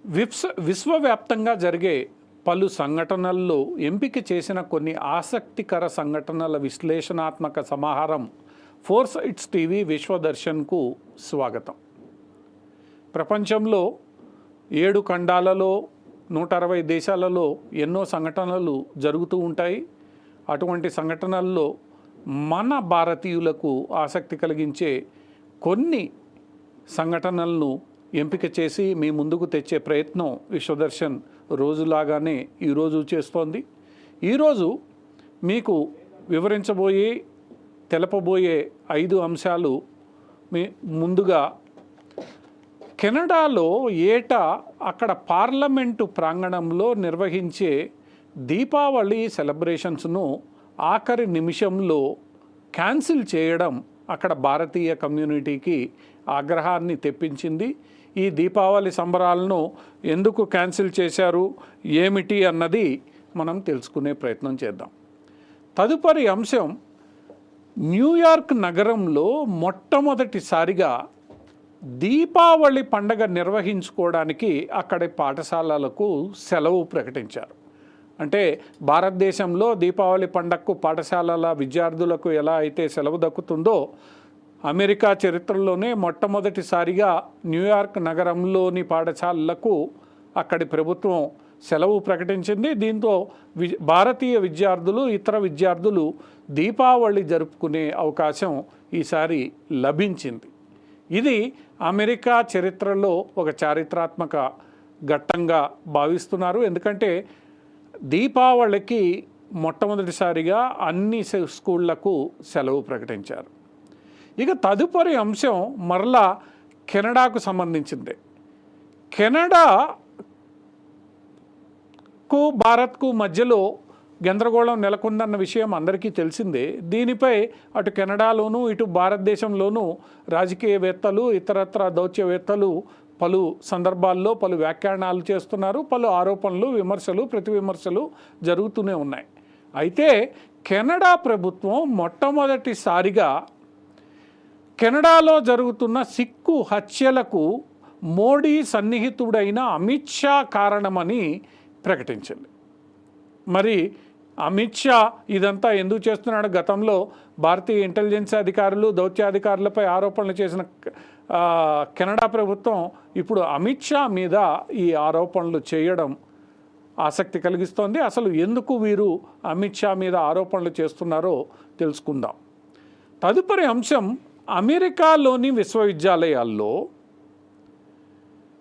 విశ్వవ్యాప్తంగా జరిగే పలు సంఘటనల్లో ఎంపిక చేసిన కొన్ని ఆసక్తికర సంఘటనల విశ్లేషణాత్మక సమాహారం ఫోర్ సైట్స్ టీవీ విశ్వదర్శన్కు స్వాగతం. ప్రపంచంలో 7 ఖండాలలో 160 దేశాలలో ఎన్నో సంఘటనలు జరుగుతూ ఉంటాయి. అటువంటి సంఘటనల్లో మన భారతీయులకు ఆసక్తి కలిగించే కొన్ని సంఘటనలను ఎంపిక చేసి మీ ముందుకు తెచ్చే ప్రయత్నం విశ్వదర్శన్ రోజులాగానే ఈరోజు చేస్తోంది. ఈరోజు మీకు వివరించబోయే తెలపబోయే 5 అంశాలు ముందుగా కెనడాలో ఏటా అక్కడ పార్లమెంటు ప్రాంగణంలో నిర్వహించే దీపావళి సెలబ్రేషన్స్ను ఆఖరి నిమిషంలో క్యాన్సిల్ చేయడం అక్కడ భారతీయ కమ్యూనిటీకి ఆగ్రహాన్ని తెప్పించింది. ఈ దీపావళి సంబరాలను ఎందుకు క్యాన్సిల్ చేశారు, ఏమిటి అన్నది మనం తెలుసుకునే ప్రయత్నం చేద్దాం. తదుపరి అంశం, న్యూయార్క్ నగరంలో మొట్టమొదటిసారిగా దీపావళి పండగ నిర్వహించుకోవడానికి అక్కడి పాఠశాలలకు సెలవు ప్రకటించారు. అంటే భారతదేశంలో దీపావళి పండగకు పాఠశాలల విద్యార్థులకు ఎలా అయితే సెలవు దక్కుతుందో, అమెరికా చరిత్రలోనే మొట్టమొదటిసారిగా న్యూయార్క్ నగరంలోని పాఠశాలలకు అక్కడి ప్రభుత్వం సెలవు ప్రకటించింది. దీంతో భారతీయ విద్యార్థులు, ఇతర విద్యార్థులు దీపావళి జరుపుకునే అవకాశం ఈసారి లభించింది. ఇది అమెరికా చరిత్రలో ఒక చారిత్రాత్మక ఘట్టంగా భావిస్తున్నారు. ఎందుకంటే దీపావళికి మొట్టమొదటిసారిగా అన్ని స్కూళ్లకు సెలవు ప్రకటించారు. ఇక తదుపరి అంశం మరలా కెనడాకు సంబంధించింది. కెనడాకు భారత్కు మధ్యలో గందరగోళం నెలకొందన్న విషయం అందరికీ తెలిసిందే. దీనిపై అటు కెనడాలోనూ ఇటు భారతదేశంలోనూ రాజకీయవేత్తలు, ఇతరత్ర దౌత్యవేత్తలు పలు సందర్భాల్లో పలు వ్యాఖ్యానాలు చేస్తున్నారు. పలు ఆరోపణలు, విమర్శలు, ప్రతి విమర్శలు జరుగుతూనే ఉన్నాయి. అయితే కెనడా ప్రభుత్వం మొట్టమొదటిసారిగా కెనడాలో జరుగుతున్న సిక్కు హత్యలకు మోడీ సన్నిహితుడైన అమిత్ షా కారణమని ప్రకటించింది. మరి అమిత్ షా ఇదంతా ఎందుకు చేస్తున్నాడు? గతంలో భారతీయ ఇంటెలిజెన్స్ అధికారులు, దౌత్యాధికారులపై ఆరోపణలు చేసిన కెనడా ప్రభుత్వం ఇప్పుడు అమిత్ షా మీద ఈ ఆరోపణలు చేయడం ఆసక్తి కలిగిస్తోంది. అసలు ఎందుకు వీరు అమిత్ షా మీద ఆరోపణలు చేస్తున్నారో తెలుసుకుందాం. తదుపరి అంశం, అమెరికాలోని విశ్వవిద్యాలయాల్లో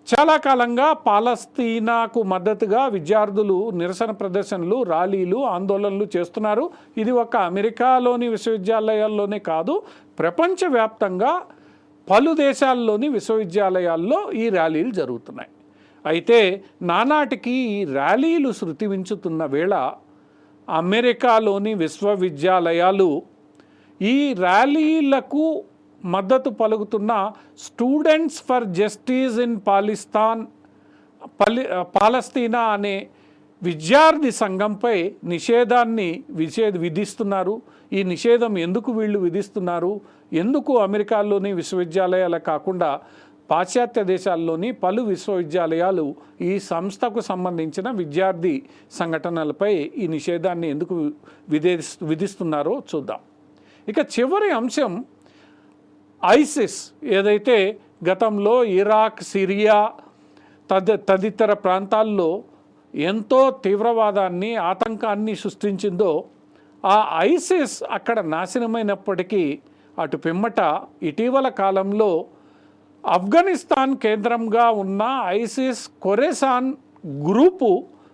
చాలా కాలంగా పాలస్తీనాకు మద్దతుగా విద్యార్థులు నిరసన ప్రదర్శనలు, ర్యాలీలు, ఆందోళనలు చేస్తున్నారు. ఇది ఒక అమెరికాలోని విశ్వవిద్యాలయాల్లోనే కాదు, ప్రపంచవ్యాప్తంగా పలు దేశాల్లోని విశ్వవిద్యాలయాల్లో ఈ ర్యాలీలు జరుగుతున్నాయి. అయితే నానాటికి ఈ ర్యాలీలు శృతిమించుతున్న వేళ అమెరికాలోని విశ్వవిద్యాలయాలు ఈ ర్యాలీలకు మద్దతు పలుకుతున్న స్టూడెంట్స్ ఫర్ జస్టిస్ ఇన్ పాలస్తీనా అనే విద్యార్థి సంఘంపై నిషేధాన్ని విధిస్తున్నారు. ఈ నిషేధం ఎందుకు వీళ్ళు విధిస్తున్నారు, ఎందుకు అమెరికాలోని విశ్వవిద్యాలయాలు కాకుండా పాశ్చాత్య దేశాల్లోని పలు విశ్వవిద్యాలయాలు ఈ సంస్థకు సంబంధించిన విద్యార్థి సంఘటనలపై ఈ నిషేధాన్ని ఎందుకు విధిస్తున్నారో చూద్దాం. ఇక చివరి అంశం, ఐసిస్ ఏదైతే గతంలో ఇరాక్, సిరియా తదితర ప్రాంతాల్లో ఎంతో తీవ్రవాదాన్ని, ఆతంకాన్ని సృష్టించిందో, ఆ ఐసిస్ అక్కడ నాశనమైనప్పటికీ అటు పిమ్మట ఇటీవల కాలంలో ఆఫ్ఘనిస్తాన్ కేంద్రంగా ఉన్న ఐసిస్ ఖొరాసాన్ గ్రూపు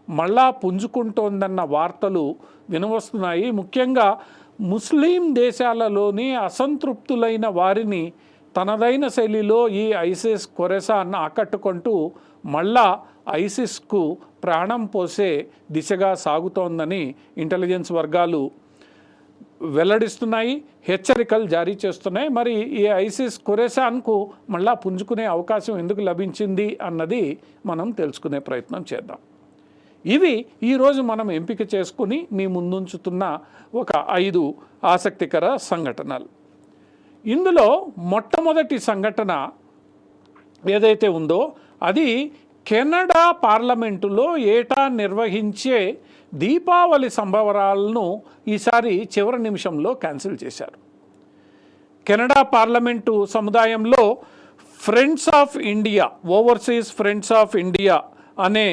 మళ్ళా పుంజుకుంటోందన్న వార్తలు వినవస్తున్నాయి. ముఖ్యంగా ముస్లిం దేశాలలోని అసంతృప్తులైన వారిని తనదైన శైలిలో ఈ ఐసిస్ ఖొరాసాన్ ఆకట్టుకుంటూ మళ్ళా ఐసిస్కు ప్రాణం పోసే దిశగా సాగుతోందని ఇంటెలిజెన్స్ వర్గాలు వెల్లడిస్తున్నాయి, హెచ్చరికలు జారీ చేస్తున్నాయి. మరి ఈ ఐసిస్ ఖొరాసాన్కు మళ్ళా పుంజుకునే అవకాశం ఎందుకు లభించింది అన్నది మనం తెలుసుకునే ప్రయత్నం చేద్దాం. ఇవి ఈరోజు మనం ఎంపిక చేసుకుని మీ ముందుంచుతున్న ఒక 5 ఆసక్తికర సంఘటనలు. ఇందులో మొట్టమొదటి సంఘటన ఏదైతే ఉందో అది కెనడా పార్లమెంటులో ఏటా నిర్వహించే దీపావళి సంబరాలను ఈసారి చివరి నిమిషంలో క్యాన్సిల్ చేశారు. కెనడా పార్లమెంటు సముదాయంలో friends of India, overseas friends of India అనే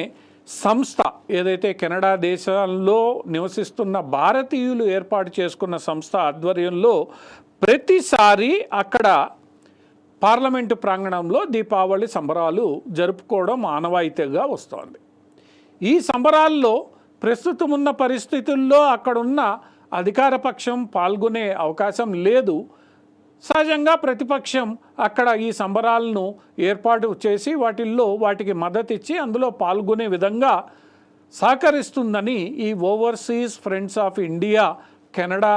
సంస్థ, ఏదైతే కెనడా దేశంలో నివసిస్తున్న భారతీయులు ఏర్పాటు చేసుకున్న సంస్థ ఆధ్వర్యంలో ప్రతిసారి అక్కడ పార్లమెంటు ప్రాంగణంలో దీపావళి సంబరాలు జరుపుకోవడం ఆనవాయితీగా వస్తోంది. ఈ సంబరాల్లో ప్రస్తుతం ఉన్న పరిస్థితుల్లో అక్కడున్న అధికార పక్షం పాల్గొనే అవకాశం లేదు. సహజంగా ప్రతిపక్షం అక్కడ ఈ సంబరాలను ఏర్పాటు చేసి వాటికి మద్దతు ఇచ్చి అందులో పాల్గొనే విధంగా సహకరిస్తుందని ఈ overseas friends of India Canada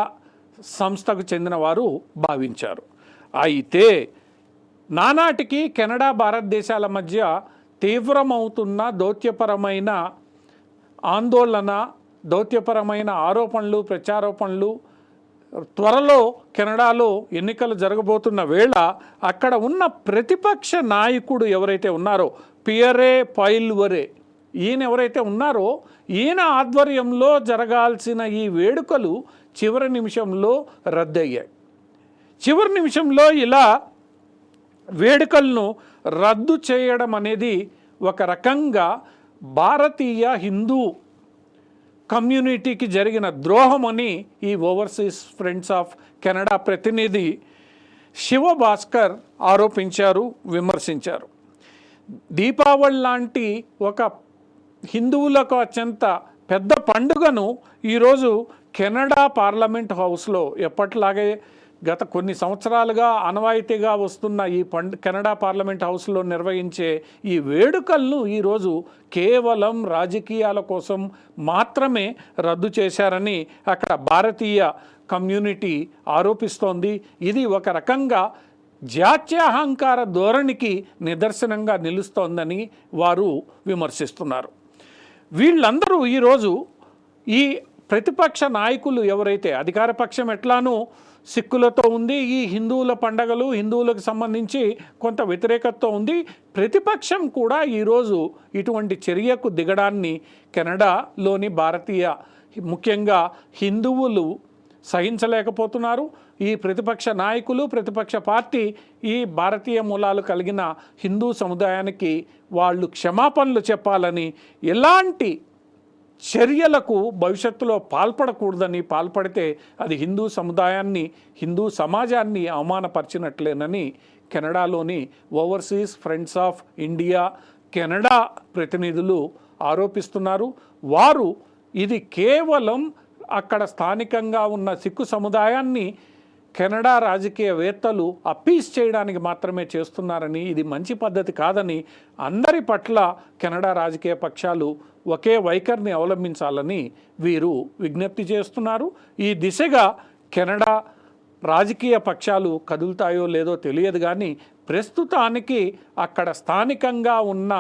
సంస్థకు చెందిన వారు భావించారు. అయితే నానాటికి కెనడా భారతదేశాల మధ్య తీవ్రమవుతున్న దౌత్యపరమైన ఆందోళన, దౌత్యపరమైన ఆరోపణలు, ప్రత్యారోపణలు, త్వరలో కెనడాలో ఎన్నికలు జరగబోతున్న వేళ అక్కడ ఉన్న ప్రతిపక్ష నాయకుడు ఎవరైతే ఉన్నారో పియరే పైల్వరే, ఈయన ఎవరైతే ఉన్నారో ఈయన ఆధ్వర్యంలో జరగాల్సిన ఈ వేడుకలు చివరి నిమిషంలో రద్దయ్యాయి. చివరి నిమిషంలో ఇలా వేడుకలను రద్దు చేయడం అనేది ఒక రకంగా భారతీయ హిందూ కమ్యూనిటీకి జరిగిన ద్రోహమని ఈ ఓవర్సీస్ ఫ్రెండ్స్ ఆఫ్ కెనడా ప్రతినిధి శివ భాస్కర్ ఆరోపించారు, విమర్శించారు. దీపావళి లాంటి ఒక హిందువులకు అత్యంత పెద్ద పండుగను ఈరోజు కెనడా పార్లమెంట్ హౌస్లో ఎప్పట్లాగే గత కొన్ని సంవత్సరాలుగా ఆనవాయితీగా వస్తున్న ఈ కెనడా పార్లమెంట్ హౌస్లో నిర్వహించే ఈ వేడుకలను ఈరోజు కేవలం రాజకీయాల కోసం మాత్రమే రద్దు చేశారని అక్కడ భారతీయ కమ్యూనిటీ ఆరోపిస్తోంది. ఇది ఒక రకంగా జాత్యహంకార ధోరణికి నిదర్శనంగా నిలుస్తోందని వారు విమర్శిస్తున్నారు. వీళ్ళందరూ ఈరోజు ఈ ప్రతిపక్ష నాయకులు ఎవరైతే, అధికార పక్షం ఎట్లానూ సిక్కులతో ఉంది, ఈ హిందువుల పండగలు హిందువులకు సంబంధించి కొంత వ్యతిరేకతతో ఉంది, ప్రతిపక్షం కూడా ఈరోజు ఇటువంటి చర్యకు దిగడాన్ని కెనడాలోని భారతీయ ముఖ్యంగా హిందువులు సహించలేకపోతున్నారు. ఈ ప్రతిపక్ష నాయకులు, ప్రతిపక్ష పార్టీ ఈ భారతీయ మూలాలు కలిగిన హిందూ సముదాయానికి వాళ్ళు క్షమాపణలు చెప్పాలని, ఎలాంటి చర్యలకు భవిష్యత్తులో పాల్పడకూడదని, పాల్పడితే అది హిందూ సముదాయాన్ని, హిందూ సమాజాన్ని అవమానపరిచినట్లేనని కెనడాలోని overseas friends of India Canada ప్రతినిధులు ఆరోపిస్తున్నారు. వారు ఇది కేవలం అక్కడ స్థానికంగా ఉన్న సిక్కు సముదాయాన్ని కెనడా రాజకీయవేత్తలు అప్పీస్ చేయడానికి మాత్రమే చేస్తున్నారని, ఇది మంచి పద్ధతి కాదని, అందరి పట్ల కెనడా రాజకీయ పక్షాలు ఒకే వైఖరిని అవలంబించాలని వీరు విజ్ఞప్తి చేస్తున్నారు. ఈ దిశగా కెనడా రాజకీయ పక్షాలు కదులుతాయో లేదో తెలియదు, కానీ ప్రస్తుతానికి అక్కడ స్థానికంగా ఉన్న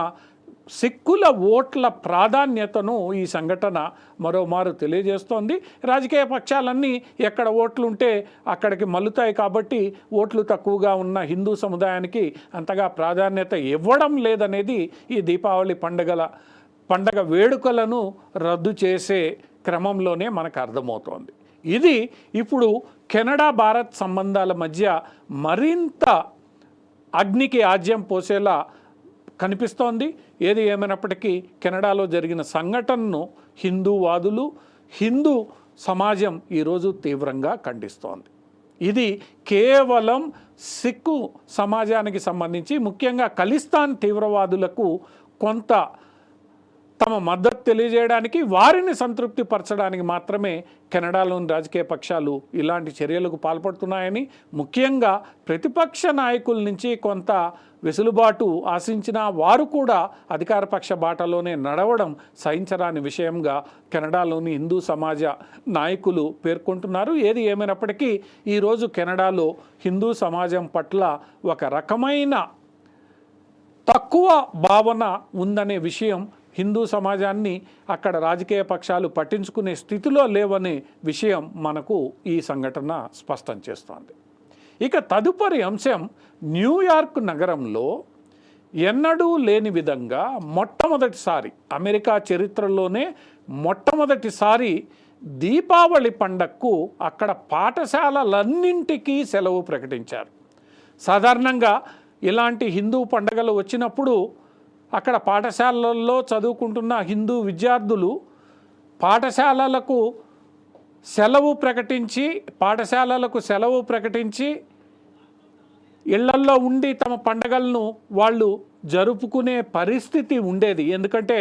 సిక్కుల ఓట్ల ప్రాధాన్యతను ఈ సంఘటన మరోమారు తెలియజేస్తోంది. రాజకీయ పక్షాలన్నీ ఎక్కడ ఓట్లుంటే అక్కడికి మల్లుతాయి కాబట్టి ఓట్లు తక్కువగా ఉన్న హిందూ సముదాయానికి అంతగా ప్రాధాన్యత ఇవ్వడం లేదనేది ఈ దీపావళి పండగ వేడుకలను రద్దు చేసే క్రమంలోనే మనకు అర్థమవుతోంది. ఇది ఇప్పుడు కెనడా భారత్ సంబంధాల మధ్య మరింత అగ్నికి ఆజ్యం పోసేలా కనిపిస్తోంది. ఏది ఏమైనప్పటికీ కెనడాలో జరిగిన సంఘటనను హిందూవాదులు, హిందూ సమాజం ఈరోజు తీవ్రంగా ఖండిస్తోంది. ఇది కేవలం సిక్కు సమాజానికి సంబంధించి, ముఖ్యంగా ఖలిస్తాన్ తీవ్రవాదులకు కొంత తమ మద్దతు తెలియజేయడానికి, వారిని సంతృప్తి పరచడానికి మాత్రమే కెనడాలోని రాజకీయ పక్షాలు ఇలాంటి చర్యలకు పాల్పడుతున్నాయని, ముఖ్యంగా ప్రతిపక్ష నాయకుల నుంచి కొంత వెసులుబాటు ఆశించిన వారు కూడా అధికారపక్ష బాటలోనే నడవడం సహించరాని విషయంగా కెనడాలోని హిందూ సమాజ నాయకులు పేర్కొంటున్నారు. ఏది ఏమైనప్పటికీ ఈరోజు కెనడాలో హిందూ సమాజం పట్ల ఒక రకమైన తక్కువ భావన ఉందనే విషయం, హిందూ సమాజాన్ని అక్కడ రాజకీయ పక్షాలు పట్టించుకునే స్థితిలో లేవనే విషయం మనకు ఈ సంఘటన స్పష్టం చేస్తోంది. ఇక తదుపరి అంశం, న్యూయార్క్ నగరంలో ఎన్నడూ లేని విధంగా మొట్టమొదటిసారి అమెరికా చరిత్రలోనే మొట్టమొదటిసారి దీపావళి పండగకు అక్కడ పాఠశాలలన్నింటికీ సెలవు ప్రకటించారు. సాధారణంగా ఇలాంటి హిందూ పండగలు వచ్చినప్పుడు అక్కడ పాఠశాలల్లో చదువుకుంటున్న హిందూ విద్యార్థులు పాఠశాలలకు సెలవు ప్రకటించి ఇళ్లల్లో ఉండి తమ పండగలను వాళ్ళు జరుపుకునే పరిస్థితి ఉండేది. ఎందుకంటే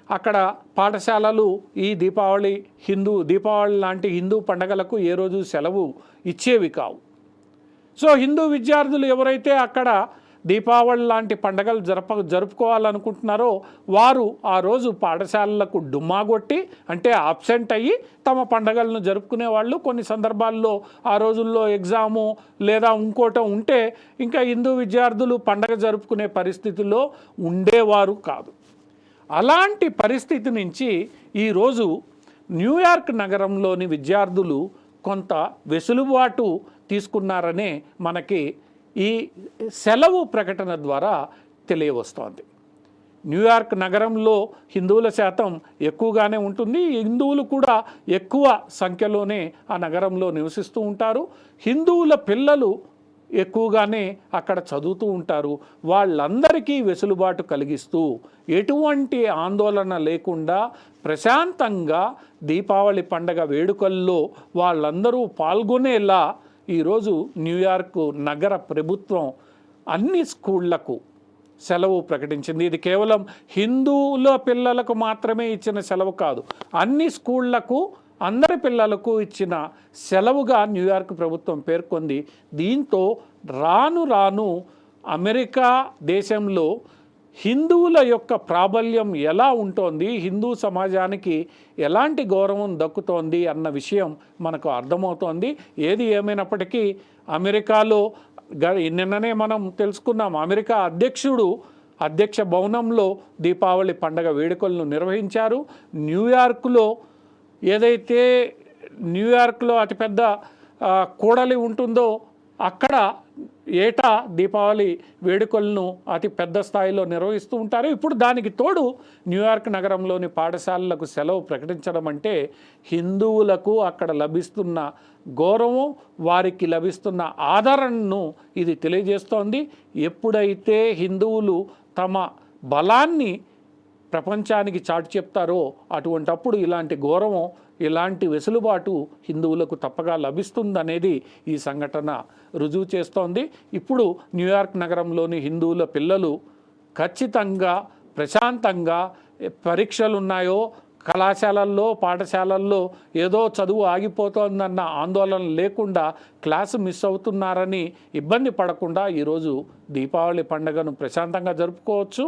అక్కడ పాఠశాలలు ఈ దీపావళి లాంటి హిందూ పండగలకు ఏ రోజు సెలవు ఇచ్చేవి కావు. సో హిందూ విద్యార్థులు ఎవరైతే అక్కడ దీపావళి లాంటి పండగలు జరుపుకోవాలనుకుంటున్నారో వారు ఆ రోజు పాఠశాలలకు డుమ్మాగొట్టి అంటే అబ్సెంట్ అయ్యి తమ పండగలను జరుపుకునే వాళ్ళు. కొన్ని సందర్భాల్లో ఆ రోజుల్లో ఎగ్జాము లేదా ఇంకోటో ఉంటే ఇంకా హిందూ విద్యార్థులు పండగ జరుపుకునే పరిస్థితుల్లో ఉండేవారు కాదు. అలాంటి పరిస్థితి నుంచి ఈరోజు న్యూయార్క్ నగరంలోని విద్యార్థులు కొంత వెసులుబాటు తీసుకున్నారనే మనకి ఈ సెలవు ప్రకటన ద్వారా తెలియవస్తోంది. న్యూయార్క్ నగరంలో హిందువుల శాతం ఎక్కువగానే ఉంటుంది. హిందువులు కూడా ఎక్కువ సంఖ్యలోనే ఆ నగరంలో నివసిస్తూ ఉంటారు. హిందువుల పిల్లలు ఎక్కువగానే అక్కడ చదువుతూ ఉంటారు. వాళ్ళందరికీ వెసులుబాటు కలిగిస్తూ ఎటువంటి ఆందోళన లేకుండా ప్రశాంతంగా దీపావళి పండగ వేడుకల్లో వాళ్ళందరూ పాల్గొనేలా ఈరోజు న్యూయార్క్ నగర ప్రభుత్వం అన్ని స్కూళ్లకు సెలవు ప్రకటించింది. ఇది కేవలం హిందువుల పిల్లలకు మాత్రమే ఇచ్చిన సెలవు కాదు, అన్ని స్కూళ్లకు అందరి పిల్లలకు ఇచ్చిన సెలవుగా న్యూయార్క్ ప్రభుత్వం పేర్కొంది. దీంతో రాను రాను అమెరికా దేశంలో హిందువుల యొక్క ప్రాబల్యం ఎలా ఉంటోంది, హిందూ సమాజానికి ఎలాంటి గౌరవం దక్కుతోంది అన్న విషయం మనకు అర్థమవుతోంది. ఏది ఏమైనప్పటికీ అమెరికాలో నిన్ననే మనం తెలుసుకున్నాం, అమెరికా అధ్యక్ష భవనంలో దీపావళి పండగ వేడుకలను నిర్వహించారు. న్యూయార్క్లో అతిపెద్ద కూడలి ఉంటుందో అక్కడ ఏటా దీపావళి వేడుకలను అతి పెద్ద స్థాయిలో నిర్వహిస్తూ ఉంటారు. ఇప్పుడు దానికి తోడు న్యూయార్క్ నగరంలోని పాఠశాలలకు సెలవు ప్రకటించడం అంటే హిందువులకు అక్కడ లభిస్తున్న గౌరవం, వారికి లభిస్తున్న ఆదరణను ఇది తెలియజేస్తోంది. ఎప్పుడైతే హిందువులు తమ బలాన్ని ప్రపంచానికి చాటి చెప్తారో అటువంటప్పుడు ఇలాంటి గౌరవం, ఇలాంటి వెసులుబాటు హిందువులకు తప్పగా లభిస్తుందనేది ఈ సంఘటన రుజువు చేస్తోంది. ఇప్పుడు న్యూయార్క్ నగరంలోని హిందువుల పిల్లలు ఖచ్చితంగా ప్రశాంతంగా పరీక్షలున్నాయో కళాశాలల్లో పాఠశాలల్లో ఏదో చదువు ఆగిపోతోందన్న ఆందోళన లేకుండా క్లాసు మిస్ అవుతున్నారని ఇబ్బంది పడకుండా ఈరోజు దీపావళి పండుగను ప్రశాంతంగా జరుపుకోవచ్చు,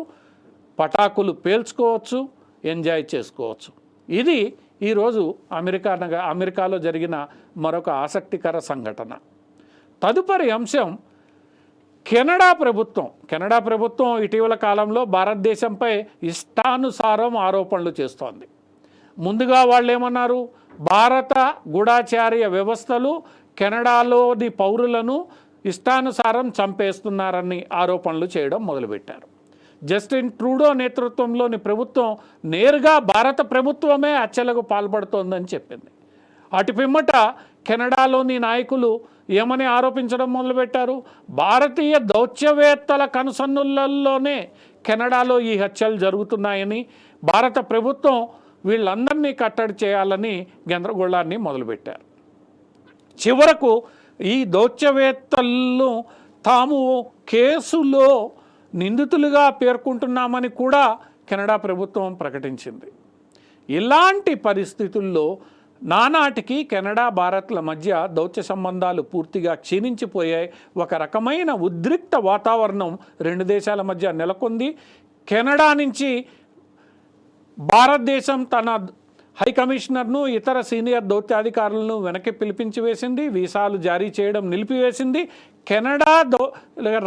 పటాకులు పేల్చుకోవచ్చు, ఎంజాయ్ చేసుకోవచ్చు. ఇది ఈరోజు అమెరికాలో జరిగిన మరొక ఆసక్తికర సంఘటన. తదుపరి అంశం కెనడా ప్రభుత్వం ఇటీవల కాలంలో భారతదేశంపై ఇష్టానుసారం ఆరోపణలు చేస్తోంది. ముందుగా వాళ్ళు ఏమన్నారు, భారత గూఢచార్య వ్యవస్థలు కెనడాలోని పౌరులను ఇష్టానుసారం చంపేస్తున్నారని ఆరోపణలు చేయడం మొదలుపెట్టారు. జస్టిన్ ట్రూడో నేతృత్వంలోని ప్రభుత్వం నేరుగా భారత ప్రభుత్వమే హత్యలకు పాల్పడుతోందని చెప్పింది. అటు పిమ్మట కెనడాలోని నాయకులు ఏమని ఆరోపించడం మొదలుపెట్టారు, భారతీయ దౌత్యవేత్తల కనుసన్నులలోనే కెనడాలో ఈ హత్యలు జరుగుతున్నాయని, భారత ప్రభుత్వం వీళ్ళందరినీ కట్టడి చేయాలని గందరగోళాన్ని మొదలుపెట్టారు. చివరకు ఈ దౌత్యవేత్తలను తాము కేసులో నిందితులుగా పేర్కొంటున్నామని కూడా కెనడా ప్రభుత్వం ప్రకటించింది. ఇలాంటి పరిస్థితుల్లో నానాటికి కెనడా భారత్ల మధ్య దౌత్య సంబంధాలు పూర్తిగా క్షీణించిపోయాయి. ఒక రకమైన ఉద్రిక్త వాతావరణం రెండు దేశాల మధ్య నెలకొంది. కెనడా నుంచి భారతదేశం తన హై కమిషనర్ను, ఇతర సీనియర్ దౌత్యాధికారులను వెనక్కి పిలిపించి వేసింది, వీసాలు జారీ చేయడం నిలిపివేసింది. కెనడా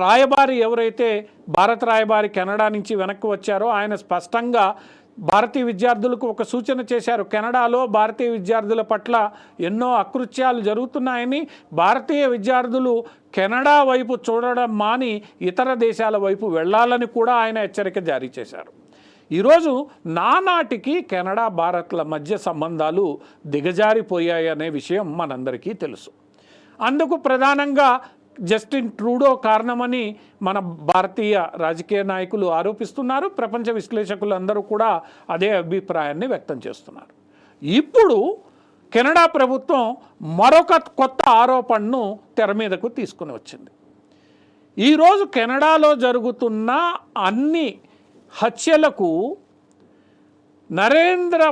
రాయబారి ఎవరైతే భారత రాయబారి కెనడా నుంచి వెనక్కి వచ్చారో ఆయన స్పష్టంగా భారతీయ విద్యార్థులకు ఒక సూచన చేశారు. కెనడాలో భారతీయ విద్యార్థుల పట్ల ఎన్నో అకృత్యాలు జరుగుతున్నాయని, భారతీయ విద్యార్థులు కెనడా వైపు చూడడం మాని ఇతర దేశాల వైపు వెళ్ళాలని కూడా ఆయన హెచ్చరిక జారీ చేశారు. ఈరోజు నానాటికి కెనడా భారత్ల మధ్య సంబంధాలు దిగజారిపోయాయనే విషయం మనందరికీ తెలుసు. అందుకు ప్రధానంగా జస్టిన్ ట్రూడో కారణమని మన భారతీయ రాజకీయ నాయకులు ఆరోపిస్తున్నారు. ప్రపంచ విశ్లేషకులు అందరూ కూడా అదే అభిప్రాయాన్ని వ్యక్తం చేస్తున్నారు. ఇప్పుడు కెనడా ప్రభుత్వం మరొక కొత్త ఆరోపణను తెర మీదకు తీసుకుని వచ్చింది. ఈరోజు కెనడాలో జరుగుతున్న అన్ని హత్యలకు నరేంద్ర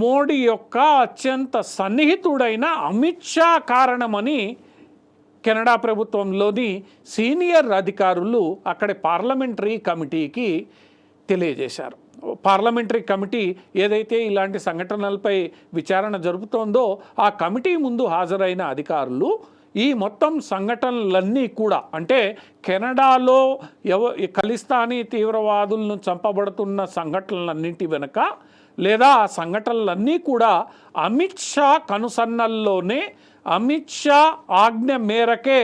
మోడీ యొక్క అత్యంత సన్నిహితుడైన అమిత్ షా కారణమని కెనడా ప్రభుత్వంలోని సీనియర్ అధికారులు అక్కడి పార్లమెంటరీ కమిటీకి తెలియజేశారు. పార్లమెంటరీ కమిటీ ఏదైతే ఇలాంటి సంఘటనలపై విచారణ జరుపుతోందో ఆ కమిటీ ముందు హాజరైన అధికారులు ఈ మొత్తం సంఘటనలన్నీ కూడా, అంటే కెనడాలో ఖలిస్తానీ తీవ్రవాదులను చంపబడుతున్న సంఘటనలన్నింటి వెనుక లేదా ఆ సంఘటనలన్నీ కూడా అమిత్ షా కనుసన్నల్లోనే, అమిత్ షా ఆజ్ఞ మేరకే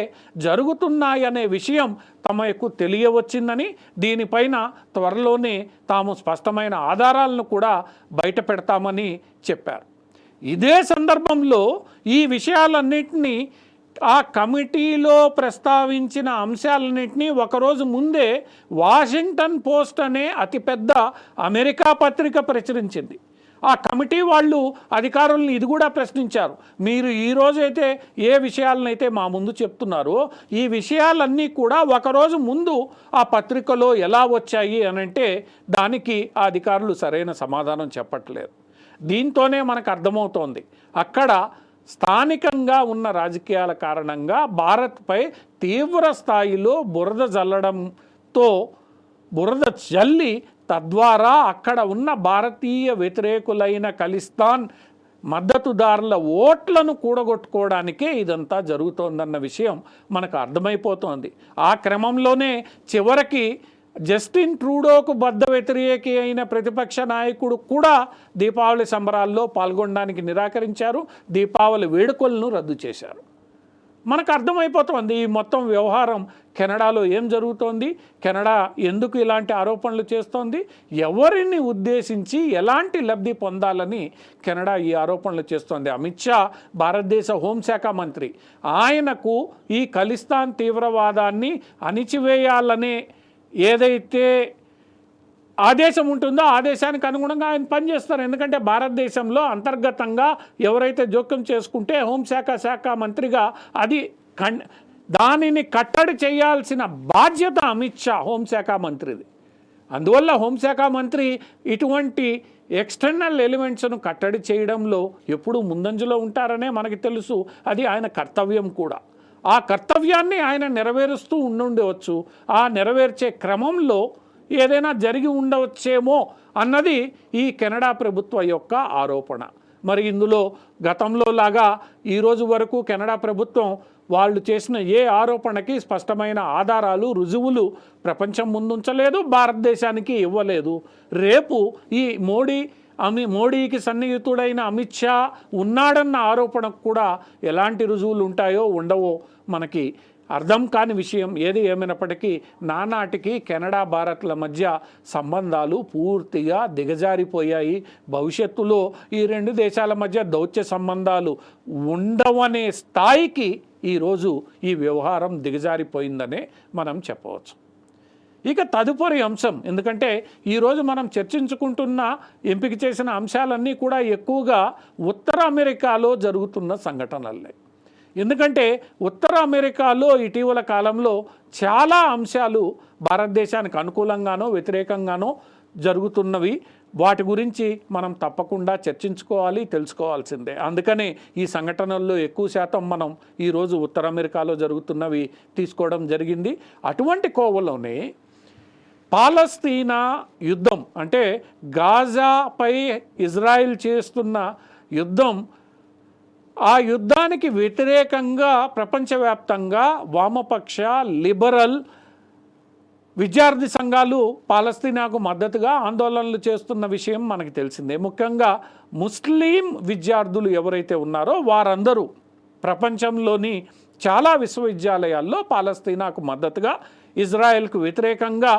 జరుగుతున్నాయనే విషయం తమకు తెలియవచ్చిందని, దీనిపైన త్వరలోనే తాము స్పష్టమైన ఆధారాలను కూడా బయట పెడతామని చెప్పారు. ఇదే సందర్భంలో ఈ విషయాలన్నింటినీ, ఆ కమిటీలో ప్రస్తావించిన అంశాలన్నింటినీ ఒకరోజు ముందే వాషింగ్టన్ పోస్ట్ అనే అతిపెద్ద అమెరికా పత్రిక ప్రచురించింది. ఆ కమిటీ వాళ్ళు అధికారులను ఇది కూడా ప్రశ్నించారు, మీరు ఈరోజైతే ఏ విషయాలనైతే మా ముందు చెప్తున్నారో ఈ విషయాలన్నీ కూడా ఒకరోజు ముందు ఆ పత్రికలో ఎలా వచ్చాయి అని అంటే దానికి ఆ అధికారులు సరైన సమాధానం చెప్పట్లేదు. దీంతోనే మనకు అర్థమవుతోంది అక్కడ స్థానికంగా ఉన్న రాజకీయాల కారణంగా భారత్పై తీవ్ర స్థాయిలో బురద జల్లి తద్వారా అక్కడ ఉన్న భారతీయ వ్యతిరేకులైన ఖలిస్తాన్ మద్దతుదారుల ఓట్లను కూడగొట్టుకోవడానికే ఇదంతా జరుగుతోందన్న విషయం మనకు అర్థమైపోతోంది. ఆ క్రమంలోనే చివరికి జస్టిన్ ట్రూడోకు బద్ద వ్యతిరేకి అయిన ప్రతిపక్ష నాయకుడు కూడా దీపావళి సంబరాల్లో పాల్గొనడానికి నిరాకరించారు, దీపావళి వేడుకలను రద్దు చేశారు. మనకు అర్థమైపోతుంది ఈ మొత్తం వ్యవహారం కెనడాలో ఏం జరుగుతోంది, కెనడా ఎందుకు ఇలాంటి ఆరోపణలు చేస్తోంది, ఎవరిని ఉద్దేశించి ఎలాంటి లబ్ధి పొందాలని కెనడా ఈ ఆరోపణలు చేస్తోంది. అమిత్ షా భారతదేశ హోంశాఖ మంత్రి, ఆయనకు ఈ ఖలిస్తాన్ తీవ్రవాదాన్ని అణిచివేయాలనే ఏదైతే ఆదేశం ఉంటుందో ఆదేశానికి అనుగుణంగా ఆయన పనిచేస్తారు. ఎందుకంటే భారతదేశంలో అంతర్గతంగా ఎవరైతే జోక్యం చేసుకుంటే హోంశాఖ మంత్రిగా దానిని కట్టడి చేయాల్సిన బాధ్యత అమిత్ షా హోంశాఖ మంత్రిది. అందువల్ల హోంశాఖ మంత్రి ఇటువంటి ఎక్స్టర్నల్ ఎలిమెంట్స్ను కట్టడి చేయడంలో ఎప్పుడూ ముందంజలో ఉంటారనే మనకి తెలుసు. అది ఆయన కర్తవ్యం కూడా. ఆ కర్తవ్యాన్ని ఆయన నెరవేరుస్తూ ఉండవచ్చు. ఆ నెరవేర్చే క్రమంలో ఏదైనా జరిగి ఉండవచ్చేమో అన్నది ఈ కెనడా ప్రభుత్వ యొక్క ఆరోపణ. మరి ఇందులో గతంలో లాగా ఈరోజు వరకు కెనడా ప్రభుత్వం వాళ్ళు చేసిన ఏ ఆరోపణకి స్పష్టమైన ఆధారాలు, రుజువులు ప్రపంచం ముందుంచలేదు, భారతదేశానికి ఇవ్వలేదు. రేపు ఈ మోడీకి సన్నిహితుడైన అమిత్ షా ఉన్నాడన్న ఆరోపణకు కూడా ఎలాంటి రుజువులు ఉంటాయో ఉండవో మనకి అర్థం కాని విషయం. ఏది ఏమైనప్పటికీ నానాటికి కెనడా భారత్ల మధ్య సంబంధాలు పూర్తిగా దిగజారిపోయాయి. భవిష్యత్తులో ఈ రెండు దేశాల మధ్య దౌత్య సంబంధాలు ఉండవనే స్థాయికి ఈరోజు ఈ వ్యవహారం దిగజారిపోయిందనే మనం చెప్పవచ్చు. ఇక తదుపరి అంశం, ఎందుకంటే ఈరోజు మనం చర్చించుకుంటున్న ఎంపిక చేసిన అంశాలన్నీ కూడా ఎక్కువగా ఉత్తర అమెరికాలో జరుగుతున్న సంఘటనలే. ఎందుకంటే ఉత్తర అమెరికాలో ఇటీవల కాలంలో చాలా అంశాలు భారతదేశానికి అనుకూలంగానో వ్యతిరేకంగానో జరుగుతున్నవి. వాటి గురించి మనం తప్పకుండా చర్చించుకోవాలి, తెలుసుకోవాల్సిందే. అందుకనే ఈ సంఘటనల్లో ఎక్కువ శాతం మనం ఈరోజు ఉత్తర అమెరికాలో జరుగుతున్నవి తీసుకోవడం జరిగింది. అటువంటి కోవలోనే పాలస్తీనా యుద్ధం, అంటే గాజాపై ఇజ్రాయిల్ చేస్తున్న యుద్ధం, ఆ యుద్ధానికి వ్యతిరేకంగా ప్రపంచవ్యాప్తంగా వామపక్ష లిబరల్ విద్యార్థి సంఘాలు పాలస్తీనాకు మద్దతుగా ఆందోళనలు చేస్తున్న విషయం మనకు తెలిసిందే. ముఖ్యంగా ముస్లిం విద్యార్థులు ఎవరైతే ఉన్నారో వారందరూ ప్రపంచంలోని చాలా విశ్వవిద్యాలయాల్లో పాలస్తీనాకు మద్దతుగా, ఇజ్రాయెల్కు వ్యతిరేకంగా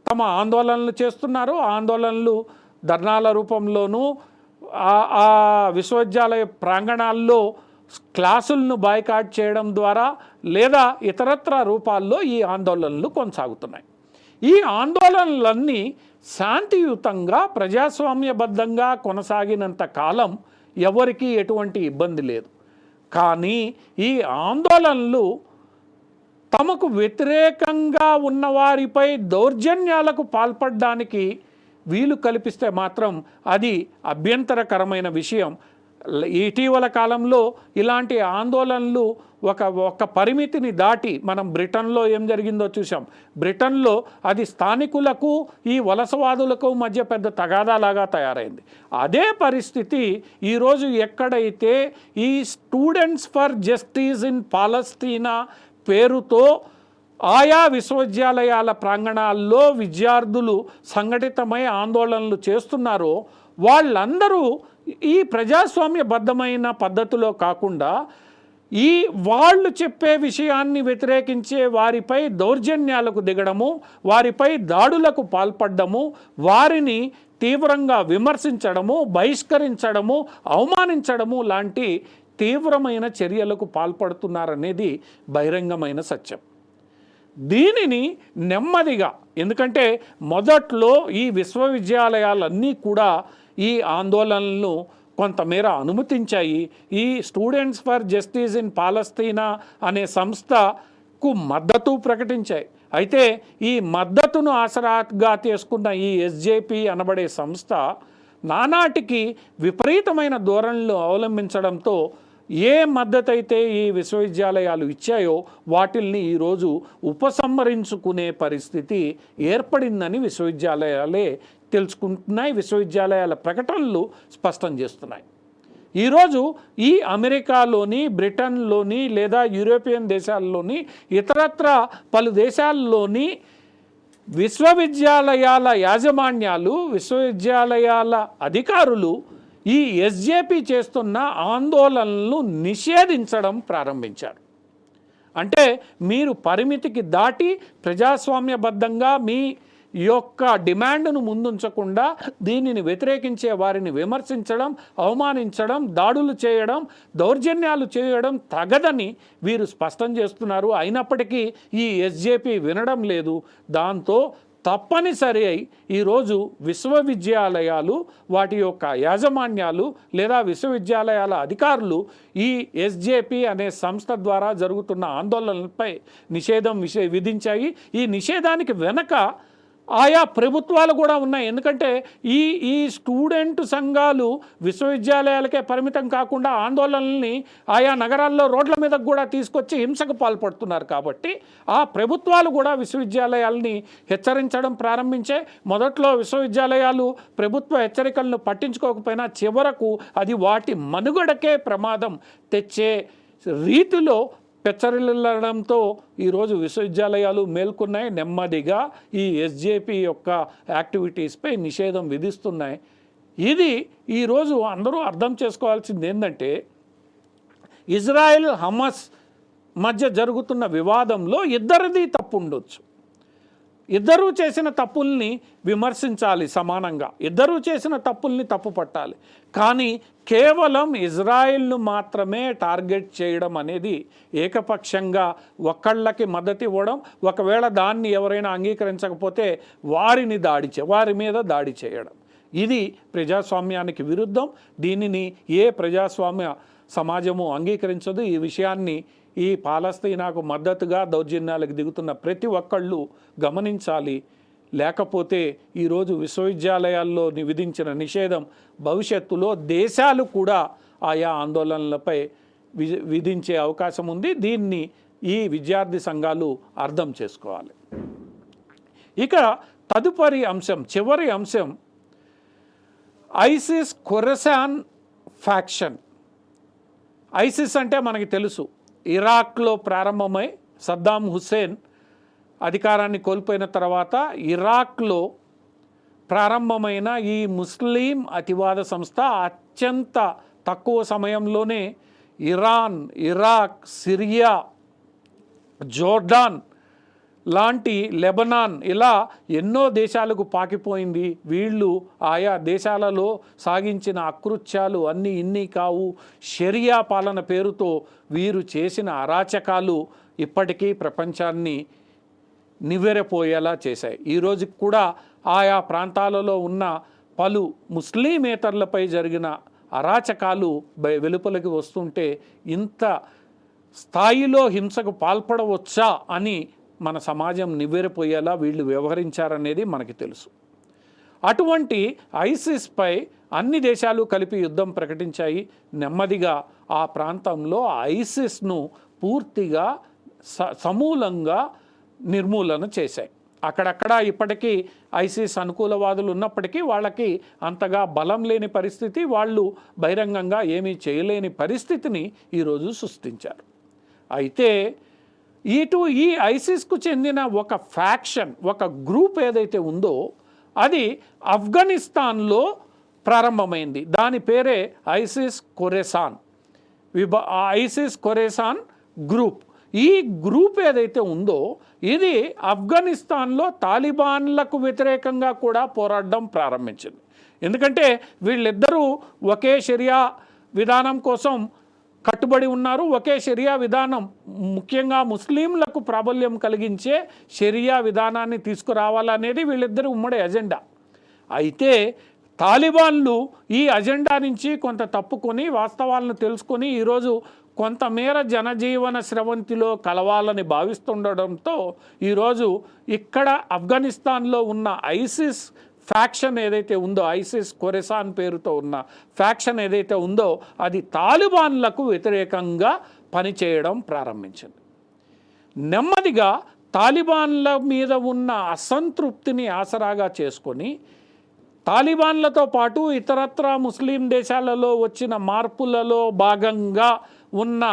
తమ ఆందోళనలు చేస్తున్నారు. ఆందోళనలు ధర్నాల రూపంలోనూ ఆ విశ్వవిద్యాలయ ప్రాంగణాల్లో క్లాసులను బాయ్కాట్ చేయడం ద్వారా లేదా ఇతరత్ర రూపాల్లో ఈ ఆందోళనలు కొనసాగుతున్నాయి. ఈ ఆందోళనలన్నీ శాంతియుతంగా ప్రజాస్వామ్యబద్ధంగా కొనసాగినంత కాలం ఎవరికీ ఎటువంటి ఇబ్బంది లేదు. కానీ ఈ ఆందోళనలు తమకు వ్యతిరేకంగా ఉన్నవారిపై దౌర్జన్యాలకు పాల్పడడానికి వీలు కల్పిస్తే మాత్రం అది అభ్యంతరకరమైన విషయం. ఇటీవల కాలంలో ఇలాంటి ఆందోళనలు ఒక పరిమితిని దాటి మనం బ్రిటన్లో ఏం జరిగిందో చూసాం. బ్రిటన్లో అది స్థానికులకు ఈ వలసవాదులకు మధ్య పెద్ద తగాదాలాగా తయారైంది. అదే పరిస్థితి ఈరోజు ఎక్కడైతే ఈ స్టూడెంట్స్ ఫర్ జస్టిస్ ఇన్ పాలస్తీనా పేరుతో ఆయా విశ్వవిద్యాలయాల ప్రాంగణాల్లో విద్యార్థులు సంఘటితమై ఆందోళనలు చేస్తున్నారో వాళ్ళందరూ ఈ ప్రజాస్వామ్యబద్ధమైన పద్ధతిలో కాకుండా ఈ వాళ్ళు చెప్పే విషయాన్ని వ్యతిరేకించే వారిపై దౌర్జన్యాలకు దిగడము, వారిపై దాడులకు పాల్పడము, వారిని తీవ్రంగా విమర్శించడము, బహిష్కరించడము, అవమానించడము లాంటి తీవ్రమైన చర్యలకు పాల్పడుతున్నారనేది బహిరంగమైన సత్యం. దీనిని నెమ్మదిగా, ఎందుకంటే మొదట్లో ఈ విశ్వవిద్యాలయాలన్నీ కూడా ఈ ఆందోళనలను కొంతమేర అనుమతించాయి. ఈ స్టూడెంట్స్ ఫర్ జస్టిస్ ఇన్ పాలస్తీనా అనే సంస్థకు మద్దతు ప్రకటించాయి. అయితే ఈ మద్దతును ఆసరాగా తీసుకున్న ఈ ఎస్జేపీ అనబడే సంస్థ నానాటికి విపరీతమైన ధోరణులు అవలంబించడంతో ఏ మద్దతు అయితే ఈ విశ్వవిద్యాలయాలు ఇచ్చాయో వాటిల్ని ఈరోజు ఉపసంహరించుకునే పరిస్థితి ఏర్పడిందని విశ్వవిద్యాలయాలే తెలుసుకుంటున్నాయి. విశ్వవిద్యాలయాల ప్రకటనలు స్పష్టం చేస్తున్నాయి. ఈరోజు ఈ అమెరికాలోని, బ్రిటన్లోని లేదా యూరోపియన్ దేశాల్లోని ఇతరత్ర పలు దేశాల్లోని విశ్వవిద్యాలయాల యాజమాన్యాలు, విశ్వవిద్యాలయాల అధికారులు ఈ ఎస్జేపీ చేస్తున్న ఆందోళనలను నిషేధించడం ప్రారంభించారు. అంటే మీరు పరిమితికి దాటి ప్రజాస్వామ్యబద్ధంగా మీ యొక్క డిమాండ్ను ముందుంచకుండా దీనిని వ్యతిరేకించే వారిని విమర్శించడం, అవమానించడం, దాడులు చేయడం, దౌర్జన్యాలు చేయడం తగదని వీరు స్పష్టం చేస్తున్నారు. అయినప్పటికీ ఈ ఎస్జేపీ వినడం లేదు. దాంతో తప్పనిసరి అయి ఈరోజు విశ్వవిద్యాలయాలు, వాటి యొక్క యాజమాన్యాలు లేదా విశ్వవిద్యాలయాల అధికారులు ఈ ఎస్జేపీ అనే సంస్థ ద్వారా జరుగుతున్న ఆందోళనలపై నిషేధం విధించాయి. ఈ నిషేధానికి వెనక ఆయా ప్రభుత్వాలు కూడా ఉన్నాయి. ఎందుకంటే ఈ స్టూడెంట్ సంఘాలు విశ్వవిద్యాలయాలకే పరిమితం కాకుండా ఆందోళనల్ని ఆయా నగరాల్లో రోడ్ల మీదకు కూడా తీసుకొచ్చి హింసకు పాల్పడుతున్నారు. కాబట్టి ఆ ప్రభుత్వాలు కూడా విశ్వవిద్యాలయాలని హెచ్చరించడం ప్రారంభించాయి. మొదట్లో విశ్వవిద్యాలయాలు ప్రభుత్వ హెచ్చరికలను పట్టించుకోకపోయినా చివరకు అది వాటి మనుగడకే ప్రమాదం తెచ్చే రీతిలో పెచ్చరిల్లడంతో ఈరోజు విశ్వవిద్యాలయాలు మేల్కొన్నాయి. నెమ్మదిగా ఈ ఎస్జేపీ యొక్క యాక్టివిటీస్పై నిషేధం విధిస్తున్నాయి. ఇది ఈరోజు అందరూ అర్థం చేసుకోవాల్సింది ఏంటంటే, ఇజ్రాయెల్ హమాస్ మధ్య జరుగుతున్న వివాదంలో ఇద్దరిది తప్పు ఉండొచ్చు. ఇద్దరూ చేసిన తప్పుల్ని విమర్శించాలి సమానంగా, ఇద్దరూ చేసిన తప్పుల్ని తప్పు పట్టాలి. కానీ కేవలం ఇజ్రాయెల్ను మాత్రమే టార్గెట్ చేయడం అనేది, ఏకపక్షంగా ఒకళ్ళకి మద్దతు ఇవ్వడం, ఒకవేళ దాన్ని ఎవరైనా అంగీకరించకపోతే వారి మీద దాడి చేయడం, ఇది ప్రజాస్వామ్యానికి విరుద్ధం. దీనిని ఏ ప్రజాస్వామ్య సమాజము అంగీకరించదు. ఈ విషయాన్ని ఈ పాలస్తీనాకు మద్దతుగా దౌర్జన్యాలకు దిగుతున్న ప్రతి ఒక్కళ్ళు గమనించాలి. లేకపోతే ఈరోజు విశ్వవిద్యాలయాల్లో విధించిన నిషేధం భవిష్యత్తులో దేశాలు కూడా ఆయా ఆందోళనలపై విధించే అవకాశం ఉంది. దీన్ని ఈ విద్యార్థి సంఘాలు అర్థం చేసుకోవాలి. ఇక తదుపరి అంశం, చివరి అంశం, ఐసిస్ ఖురసాన్ ఫ్యాక్షన్. ఐసిస్ అంటే మనకి తెలుసు, ఇరాక్లో ప్రారంభమై సద్దాం హుస్సేన్ అధికారాన్ని కోల్పోయిన తర్వాత ఇరాక్లో ప్రారంభమైన ఈ ముస్లిం అతివాద సంస్థ అత్యంత తక్కువ సమయంలోనే ఇరాన్, ఇరాక్, సిరియా, జోర్డాన్ లాంటి లెబనాన్ ఇలా ఎన్నో దేశాలకు పాకిపోయింది. వీళ్ళు ఆయా దేశాలలో సాగించిన అకృత్యాలు అన్నీ ఇన్ని కావు. షరియా పాలన పేరుతో వీరు చేసిన అరాచకాలు ఇప్పటికీ ప్రపంచాన్ని నివ్వెరపోయేలా చేశాయి. ఈరోజు కూడా ఆయా ప్రాంతాలలో ఉన్న పలు ముస్లిమేతరులపై జరిగిన అరాచకాలు వెలుపలికి వస్తుంటే ఇంత స్థాయిలో హింసకు పాల్పడవచ్చా అని మన సమాజం నివ్వెరపోయేలా వీళ్ళు వ్యవహరించారనేది మనకి తెలుసు. అటువంటి ఐసిస్పై అన్ని దేశాలు కలిపి యుద్ధం ప్రకటించాయి. నెమ్మదిగా ఆ ప్రాంతంలో ఐసిస్ను పూర్తిగా సమూలంగా నిర్మూలన చేశాయి. అక్కడక్కడ ఇప్పటికీ ఐసిస్ అనుకూలవాదులు ఉన్నప్పటికీ వాళ్ళకి అంతగా బలం లేని పరిస్థితి, వాళ్ళు బహిరంగంగా ఏమీ చేయలేని పరిస్థితిని ఈరోజు సృష్టించారు. అయితే ఈ ఐసిస్కు చెందిన ఒక ఫ్యాక్షన్, ఒక గ్రూప్ ఏదైతే ఉందో అది ఆఫ్ఘనిస్తాన్లో ప్రారంభమైంది. దాని పేరే ISIS Khorasan ISIS Khorasan group. ఈ గ్రూప్ ఏదైతే ఉందో ఇది ఆఫ్ఘనిస్తాన్లో తాలిబాన్లకు వ్యతిరేకంగా కూడా పోరాడడం ప్రారంభించింది. ఎందుకంటే వీళ్ళిద్దరూ ఒకే షరియా విధానం కోసం కట్టుబడి ఉన్నారు. ఒకే షరియా విధానం, ముఖ్యంగా ముస్లింలకు ప్రాబల్యం కలిగించే షరియా విధానాన్ని తీసుకురావాలనేది వీళ్ళిద్దరి ఉమ్మడి ఎజెండా. అయితే తాలిబాన్లు ఈ అజెండా నుంచి కొంత తప్పుకొని వాస్తవాలను తెలుసుకొని ఈరోజు కొంతమేర జనజీవన స్రవంతిలో కలవాలని భావిస్తుండడంతో ఈరోజు ఇక్కడ ఆఫ్ఘనిస్తాన్లో ఉన్న ఐసిస్ ఫ్యాక్షన్ ఏదైతే ఉందో, ఐసిస్ ఖొరాసాన్ పేరుతో ఉన్న ఫ్యాక్షన్ ఏదైతే ఉందో అది తాలిబాన్లకు వ్యతిరేకంగా పనిచేయడం ప్రారంభించింది. నెమ్మదిగా తాలిబాన్ల మీద ఉన్న అసంతృప్తిని ఆసరాగా చేసుకొని తాలిబాన్లతో పాటు ఇతరత్ర ముస్లిం దేశాలలో వచ్చిన మార్పులలో భాగంగా ఉన్న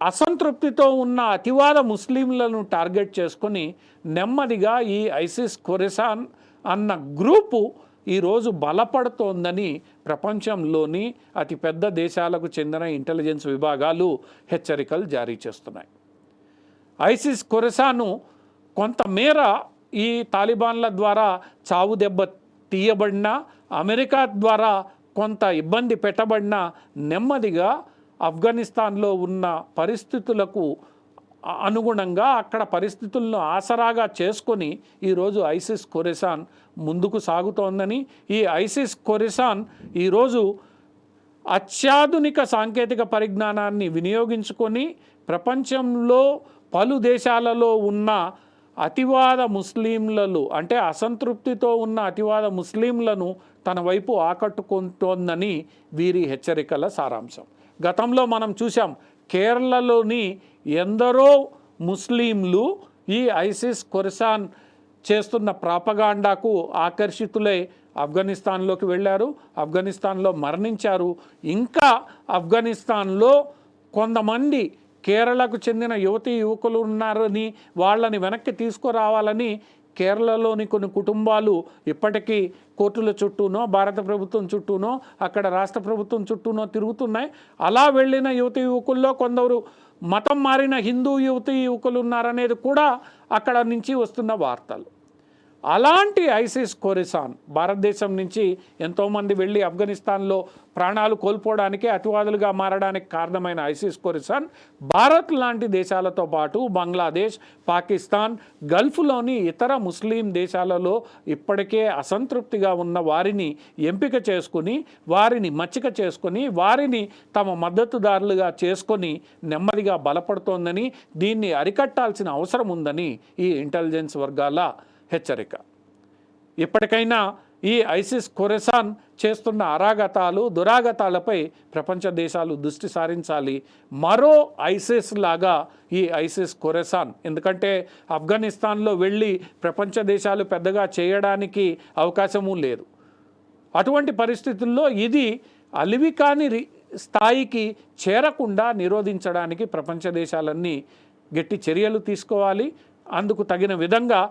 అసంతృప్తితో ఉన్న అతివాద ముస్లింలను టార్గెట్ చేసుకొని నెమ్మదిగా ఈ ఐసిస్ ఖొరాసాన్ అన్న గ్రూపు ఈరోజు బలపడుతోందని ప్రపంచంలోని అతిపెద్ద దేశాలకు చెందిన ఇంటెలిజెన్స్ విభాగాలు హెచ్చరికలు జారీ చేస్తున్నాయి. ఐసిస్ ఖొరాసాను కొంతమేర ఈ తాలిబాన్ల ద్వారా చావు దెబ్బ తీయబడినా, అమెరికా ద్వారా కొంత ఇబ్బంది పెట్టబడినా నెమ్మదిగా ఆఫ్ఘనిస్తాన్లో ఉన్న పరిస్థితులకు అనుగుణంగా అక్కడ పరిస్థితులను ఆసరాగా చేసుకొని ఈరోజు ఐసిస్ ఖొరాసాన్ ముందుకు సాగుతోందని, ఈ ఐసిస్ ఖొరాసాన్ ఈరోజు అత్యాధునిక సాంకేతిక పరిజ్ఞానాన్ని వినియోగించుకొని ప్రపంచంలో పలు దేశాలలో ఉన్న అతివాద ముస్లింలను, అంటే అసంతృప్తితో ఉన్న అతివాద ముస్లింలను తన వైపు ఆకట్టుకుంటోందని వీరి హెచ్చరికల సారాంశం. గతంలో మనం చూసాం, కేరళలోని ఎందరో ముస్లింలు ఈ ఐసిస్ ఖొరాసాన్ చేస్తున్న ప్రాపగాండాకు ఆకర్షితులై ఆఫ్ఘనిస్తాన్లోకి వెళ్ళారు, ఆఫ్ఘనిస్తాన్లో మరణించారు. ఇంకా ఆఫ్ఘనిస్తాన్లో కొంతమంది కేరళకు చెందిన యువతీ యువకులు ఉన్నారని, వాళ్ళని వెనక్కి తీసుకురావాలని కేరళలోని కొన్ని కుటుంబాలు ఇప్పటికీ కోర్టుల చుట్టూనో, భారత ప్రభుత్వం చుట్టూనో, అక్కడ రాష్ట్ర ప్రభుత్వం చుట్టూనో తిరుగుతున్నాయి. అలా వెళ్ళిన యువతీ యువకుల్లో కొందరు మతం మారిన హిందూ యువతీ యువకులు ఉన్నారనేది కూడా అక్కడ నుంచి వస్తున్న వార్తలు. అలాంటి ఐసిస్ ఖొరాసాన్ భారతదేశం నుంచి ఎంతోమంది వెళ్ళి ఆఫ్ఘనిస్తాన్లో ప్రాణాలు కోల్పోవడానికి, అతివాదులుగా మారడానికి కారణమైన ఐసిస్ ఖొరాసాన్ భారత్ లాంటి దేశాలతో పాటు బంగ్లాదేశ్, పాకిస్తాన్, గల్ఫ్లోని ఇతర ముస్లిం దేశాలలో ఇప్పటికే అసంతృప్తిగా ఉన్న వారిని ఎంపిక చేసుకుని, వారిని మచ్చిక చేసుకొని, వారిని తమ మద్దతుదారులుగా చేసుకొని నెమ్మదిగా బలపడుతోందని, దీన్ని అరికట్టాల్సిన అవసరం ఉందని ఈ ఇంటెలిజెన్స్ వర్గాల హెచ్చరిక. ఇప్పటికైనా ఈ ఐసిస్ ఖొరాసాన్ చేస్తున్న అరాగతాలు, దురాగతాలపై ప్రపంచ దేశాలు దృష్టి సారించాలి. మరో ఐసిస్ లాగా ఈ ఐసిస్ ఖొరాసాన్, ఎందుకంటే ఆఫ్ఘనిస్తాన్లో వెళ్ళి ప్రపంచ దేశాలు పెద్దగా చేయడానికి అవకాశము లేదు. అటువంటి పరిస్థితుల్లో ఇది అలివికాని స్థాయికి చేరకుండా నిరోధించడానికి ప్రపంచ దేశాలన్నీ గట్టి చర్యలు తీసుకోవాలి. అందుకు తగిన విధంగా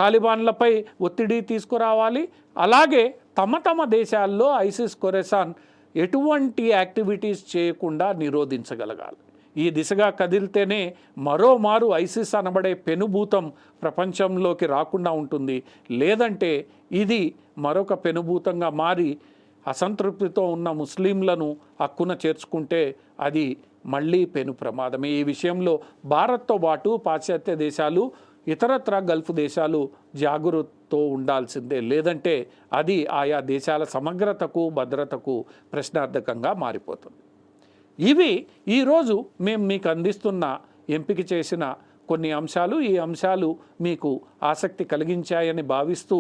తాలిబాన్లపై ఒత్తిడి తీసుకురావాలి. అలాగే తమ దేశాల్లో ఐసిస్ ఖొరాసాన్ ఎటువంటి యాక్టివిటీస్ చేయకుండా నిరోధించగలగాలి. ఈ దిశగా కదిలితేనే మరోమారు ఐసిస్ అనబడే పెనుభూతం ప్రపంచంలోకి రాకుండా ఉంటుంది. లేదంటే ఇది మరొక పెనుభూతంగా మారి అసంతృప్తితో ఉన్న ముస్లింలను హక్కున చేర్చుకుంటే అది మళ్ళీ పెను ప్రమాదమే. ఈ విషయంలో భారత్తో పాటు పాశ్చాత్య దేశాలు, ఇతరత్ర గల్ఫ్ దేశాలు జాగరూకతతో ఉండాల్సిందే. లేదంటే అది ఆయా దేశాల సమగ్రతకు భద్రతకు ప్రశ్నార్థకంగా మారిపోతుంది. ఇవి ఈరోజు మేము మీకు అందిస్తున్న ఎంపిక చేసిన కొన్ని అంశాలు. ఈ అంశాలు మీకు ఆసక్తి కలిగించాయని భావిస్తూ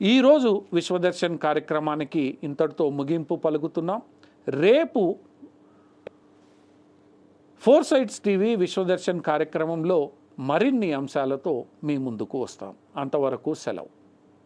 ఈరోజు విశ్వదర్శన్ కార్యక్రమానికి ఇంతటితో ముగింపు పలుకుతున్నాం. రేపు 4 సైడ్స్ టీవీ విశ్వదర్శన్ కార్యక్రమంలో మరిన్ని అంశాలతో మీ ముందుకు వస్తాం. అంతవరకు సెలవు.